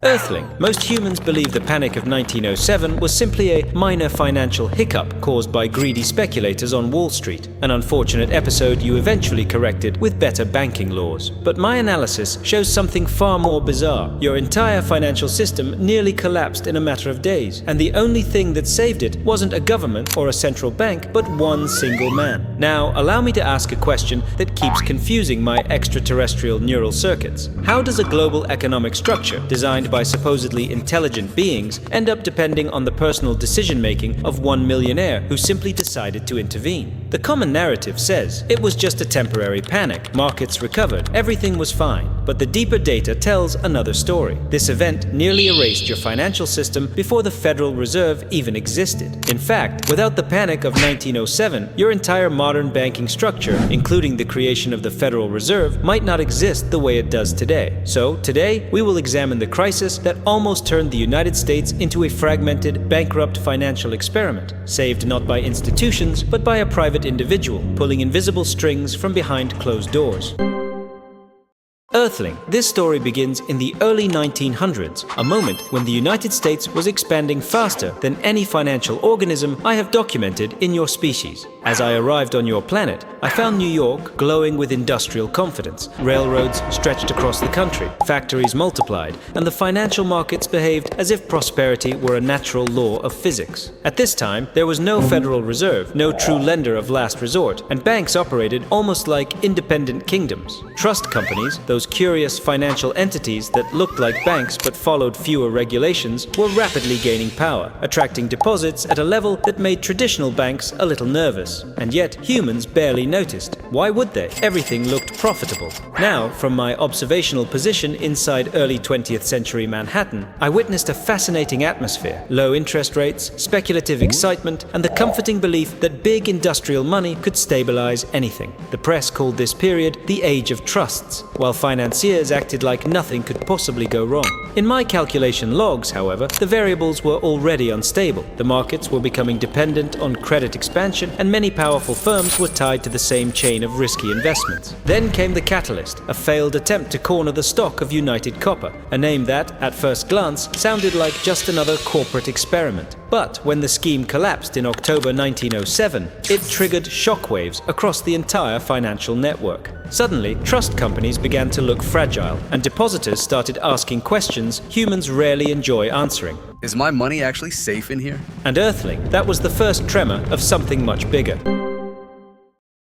Earthling. Most humans believe the panic of 1907 was simply a minor financial hiccup caused by greedy speculators on Wall Street, an unfortunate episode you eventually corrected with better banking laws. But my analysis shows something far more bizarre. Your entire financial system nearly collapsed in a matter of days, and the only thing that saved it wasn't a government or a central bank, but one single man. Now, allow me to ask a question that keeps confusing my extraterrestrial neural circuits. How does a global economic structure designed by supposedly intelligent beings end up depending on the personal decision-making of one millionaire who simply decided to intervene? The common narrative says it was just a temporary panic, markets recovered, everything was fine. But the deeper data tells another story. This event nearly erased your financial system before the Federal Reserve even existed. In fact, without the panic of 1907, your entire modern banking structure, including the creation of the Federal Reserve, might not exist the way it does today. So, today, we will examine the crisis that almost turned the United States into a fragmented, bankrupt financial experiment, saved not by institutions, but by a private individual, pulling invisible strings from behind closed doors. Earthling. This story begins in the early 1900s, a moment when the United States was expanding faster than any financial organism I have documented in your species. As I arrived on your planet, I found New York glowing with industrial confidence. Railroads stretched across the country, factories multiplied, and the financial markets behaved as if prosperity were a natural law of physics. At this time, there was no Federal Reserve, no true lender of last resort, and banks operated almost like independent kingdoms. Trust companies, those curious financial entities that looked like banks but followed fewer regulations, were rapidly gaining power, attracting deposits at a level that made traditional banks a little nervous. And yet, humans barely noticed. Why would they? Everything looked profitable. Now, from my observational position inside early 20th century Manhattan, I witnessed a fascinating atmosphere. Low interest rates, speculative excitement, and the comforting belief that big industrial money could stabilize anything. The press called this period the Age of Trusts, while financiers acted like nothing could possibly go wrong. In my calculation logs, however, the variables were already unstable. The markets were becoming dependent on credit expansion, and many powerful firms were tied to the same chain of risky investments. Then came the catalyst, a failed attempt to corner the stock of United Copper, a name that, at first glance, sounded like just another corporate experiment. But when the scheme collapsed in October 1907, it triggered shockwaves across the entire financial network. Suddenly, trust companies began to look fragile, and depositors started asking questions humans rarely enjoy answering. Is my money actually safe in here? And Earthling, that was the first tremor of something much bigger.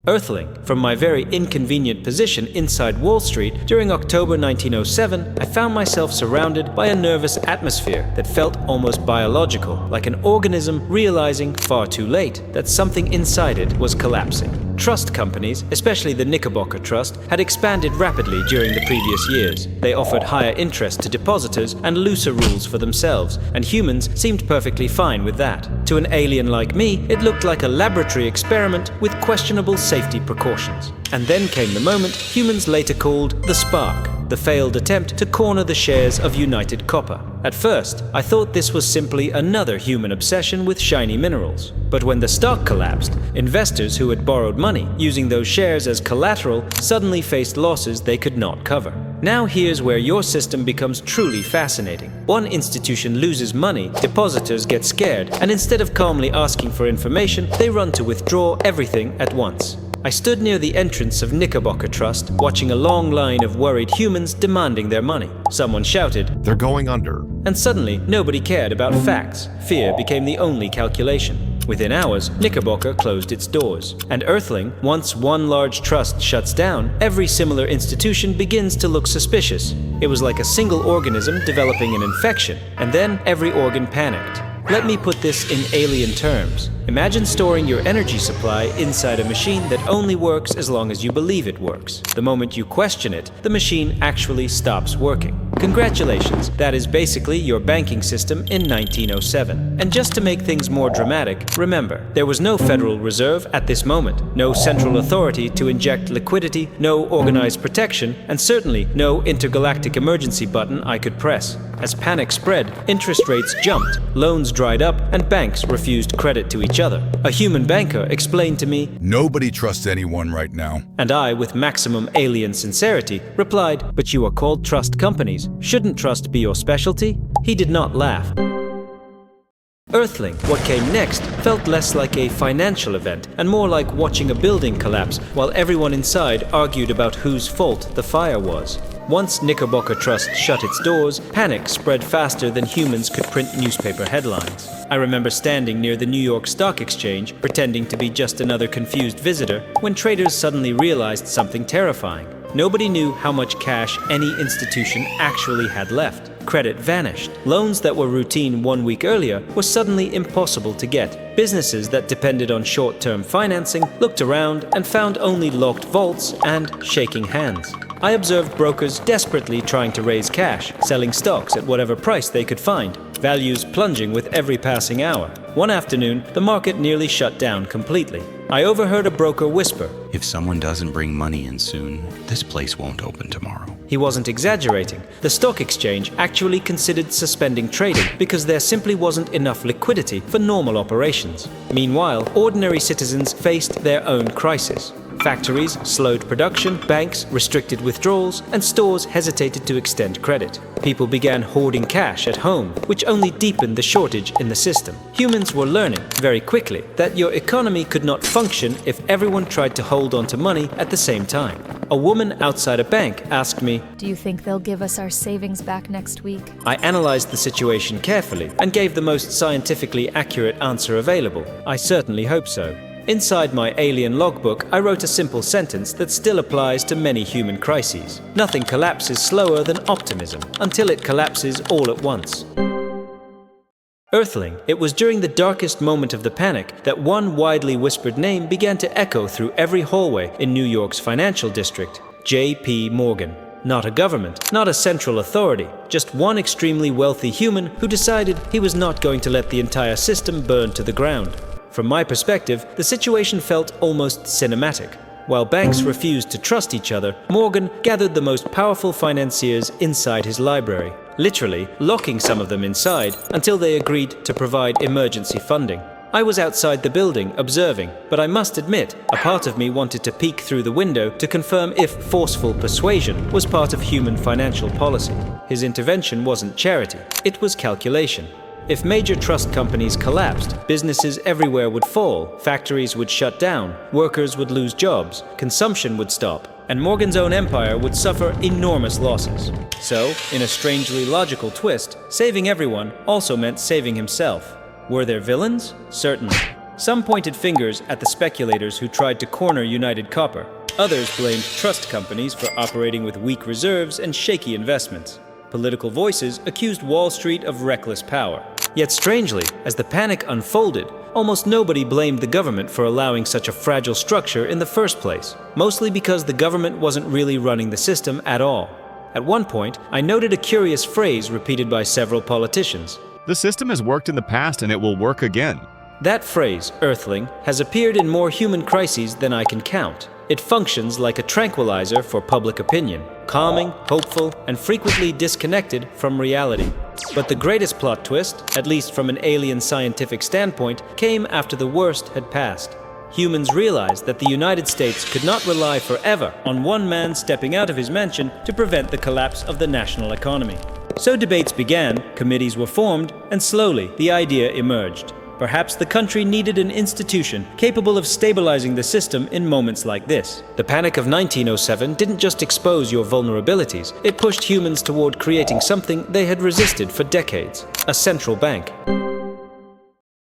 Earthling. From my very inconvenient position inside Wall Street during October 1907, I found myself surrounded by a nervous atmosphere that felt almost biological, like an organism realizing far too late that something inside it was collapsing. Trust companies, especially the Knickerbocker Trust, had expanded rapidly during the previous years. They offered higher interest to depositors and looser rules for themselves, and humans seemed perfectly fine with that. To an alien like me, it looked like a laboratory experiment with questionable safety precautions. And then came the moment humans later called the spark, the failed attempt to corner the shares of United Copper. At first, I thought this was simply another human obsession with shiny minerals. But when the stock collapsed, investors who had borrowed money using those shares as collateral suddenly faced losses they could not cover. Now here's where your system becomes truly fascinating. One institution loses money, depositors get scared, and instead of calmly asking for information, they run to withdraw everything at once. I stood near the entrance of Knickerbocker Trust, watching a long line of worried humans demanding their money. Someone shouted, "They're going under." And suddenly, nobody cared about facts. Fear became the only calculation. Within hours, Knickerbocker closed its doors. And Earthling, once one large trust shuts down, every similar institution begins to look suspicious. It was like a single organism developing an infection, and then every organ panicked. Let me put this in alien terms. Imagine storing your energy supply inside a machine that only works as long as you believe it works. The moment you question it, the machine actually stops working. Congratulations, that is basically your banking system in 1907. And just to make things more dramatic, remember, there was no Federal Reserve at this moment, no central authority to inject liquidity, no organized protection, and certainly no intergalactic emergency button I could press. As panic spread, interest rates jumped, loans dried up, and banks refused credit to each other. A human banker explained to me, "Nobody trusts anyone right now." And I, with maximum alien sincerity, replied, "But you are called trust companies. phrase, "Shouldn't trust be your specialty?" He did not laugh. Earthling, what came next, felt less like a financial event and more like watching a building collapse while everyone inside argued about whose fault the fire was. Once Knickerbocker Trust shut its doors, panic spread faster than humans could print newspaper headlines. I remember standing near the New York Stock Exchange, pretending to be just another confused visitor, when traders suddenly realized something terrifying. Nobody knew how much cash any institution actually had left. Credit vanished. Loans that were routine 1 week earlier were suddenly impossible to get. Businesses that depended on short-term financing looked around and found only locked vaults and shaking hands. I observed brokers desperately trying to raise cash, selling stocks at whatever price they could find, values plunging with every passing hour. One afternoon, the market nearly shut down completely. I overheard a broker whisper, "If someone doesn't bring money in soon, this place won't open tomorrow." He wasn't exaggerating. The stock exchange actually considered suspending trading because there simply wasn't enough liquidity for normal operations. Meanwhile, ordinary citizens faced their own crisis. Factories slowed production, banks restricted withdrawals, and stores hesitated to extend credit. People began hoarding cash at home, which only deepened the shortage in the system. Humans were learning, very quickly, that your economy could not function if everyone tried to hold on to money at the same time. A woman outside a bank asked me, "Do you think they'll give us our savings back next week?" I analyzed the situation carefully and gave the most scientifically accurate answer available. I certainly hope so. Inside my alien logbook, I wrote a simple sentence that still applies to many human crises. Nothing collapses slower than optimism, until it collapses all at once. Earthling, it was during the darkest moment of the panic that one widely whispered name began to echo through every hallway in New York's financial district: J.P. Morgan. Not a government, not a central authority, just one extremely wealthy human who decided he was not going to let the entire system burn to the ground. From my perspective, the situation felt almost cinematic. While banks refused to trust each other, Morgan gathered the most powerful financiers inside his library, literally locking some of them inside until they agreed to provide emergency funding. I was outside the building, observing, but I must admit, a part of me wanted to peek through the window to confirm if forceful persuasion was part of human financial policy. His intervention wasn't charity, it was calculation. If major trust companies collapsed, businesses everywhere would fall, factories would shut down, workers would lose jobs, consumption would stop, and Morgan's own empire would suffer enormous losses. So, in a strangely logical twist, saving everyone also meant saving himself. Were there villains? Certainly. Some pointed fingers at the speculators who tried to corner United Copper. Others blamed trust companies for operating with weak reserves and shaky investments. Political voices accused Wall Street of reckless power. Yet strangely, as the panic unfolded, almost nobody blamed the government for allowing such a fragile structure in the first place, mostly because the government wasn't really running the system at all. At one point, I noted a curious phrase repeated by several politicians. "The system has worked in the past and it will work again." That phrase, Earthling, has appeared in more human crises than I can count. It functions like a tranquilizer for public opinion, calming, hopeful, and frequently disconnected from reality. But the greatest plot twist, at least from an alien scientific standpoint, came after the worst had passed. Humans realized that the United States could not rely forever on one man stepping out of his mansion to prevent the collapse of the national economy. So debates began, committees were formed, and slowly the idea emerged. Perhaps the country needed an institution capable of stabilizing the system in moments like this. The panic of 1907 didn't just expose your vulnerabilities, it pushed humans toward creating something they had resisted for decades: a central bank.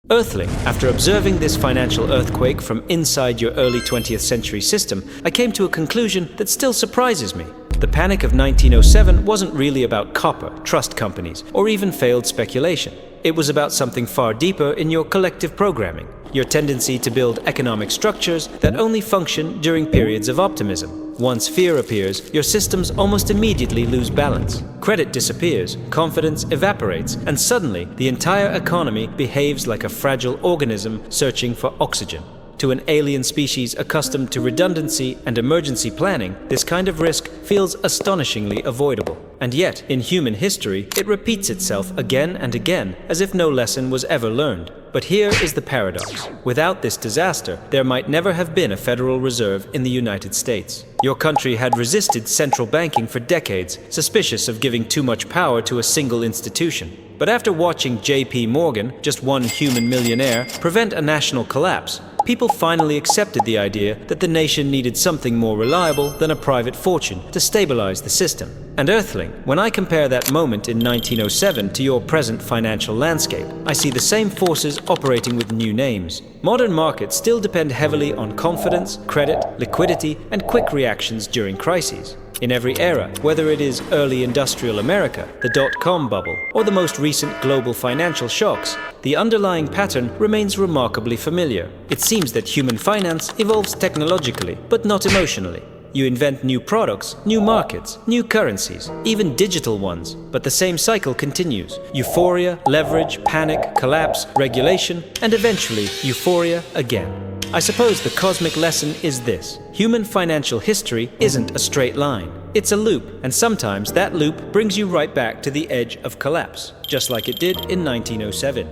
Earthling, after observing this financial earthquake from inside your early 20th century system, I came to a conclusion that still surprises me. The panic of 1907 wasn't really about copper, trust companies, or even failed speculation. It was about something far deeper in your collective programming, your tendency to build economic structures that only function during periods of optimism. Once fear appears, your systems almost immediately lose balance. Credit disappears, confidence evaporates, and suddenly the entire economy behaves like a fragile organism searching for oxygen. To an alien species accustomed to redundancy and emergency planning, this kind of risk feels astonishingly avoidable. And yet, in human history, it repeats itself again and again, as if no lesson was ever learned. But here is the paradox. Without this disaster, there might never have been a Federal Reserve in the United States. Your country had resisted central banking for decades, suspicious of giving too much power to a single institution. But after watching J.P. Morgan, just one human millionaire, prevent a national collapse, people finally accepted the idea that the nation needed something more reliable than a private fortune to stabilize the system. And Earthling, when I compare that moment in 1907 to your present financial landscape, I see the same forces operating with new names. Modern markets still depend heavily on confidence, credit, liquidity, and quick reactions during crises. In every era, whether it is early industrial America, the dot-com bubble, or the most recent global financial shocks, the underlying pattern remains remarkably familiar. It seems that human finance evolves technologically, but not emotionally. You invent new products, new markets, new currencies, even digital ones, but the same cycle continues. Euphoria, leverage, panic, collapse, regulation, and eventually euphoria again. I suppose the cosmic lesson is this: human financial history isn't a straight line. It's a loop, and sometimes that loop brings you right back to the edge of collapse, just like it did in 1907.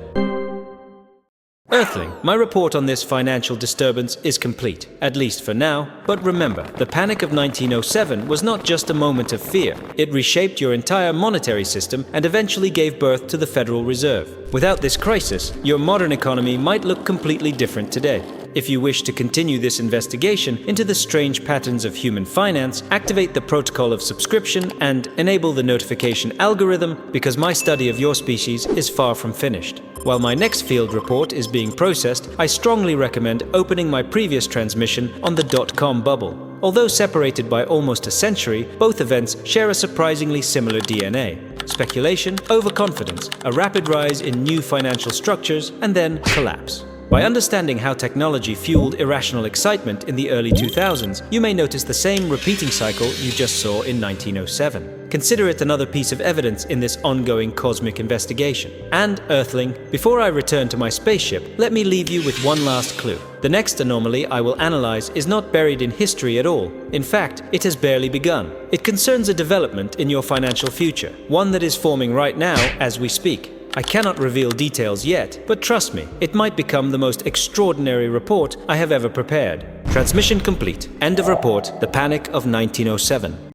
Earthling, my report on this financial disturbance is complete, at least for now. But remember, the panic of 1907 was not just a moment of fear. It reshaped your entire monetary system and eventually gave birth to the Federal Reserve. Without this crisis, your modern economy might look completely different today. If you wish to continue this investigation into the strange patterns of human finance, activate the protocol of subscription and enable the notification algorithm, because my study of your species is far from finished. While my next field report is being processed, I strongly recommend opening my previous transmission on the dot-com bubble. Although separated by almost a century, both events share a surprisingly similar DNA. Speculation, overconfidence, a rapid rise in new financial structures, and then collapse. By understanding how technology fueled irrational excitement in the early 2000s, you may notice the same repeating cycle you just saw in 1907. Consider it another piece of evidence in this ongoing cosmic investigation. And, Earthling, before I return to my spaceship, let me leave you with one last clue. The next anomaly I will analyze is not buried in history at all. In fact, it has barely begun. It concerns a development in your financial future, one that is forming right now as we speak. I cannot reveal details yet, but trust me, it might become the most extraordinary report I have ever prepared. Transmission complete. End of report. The Panic of 1907.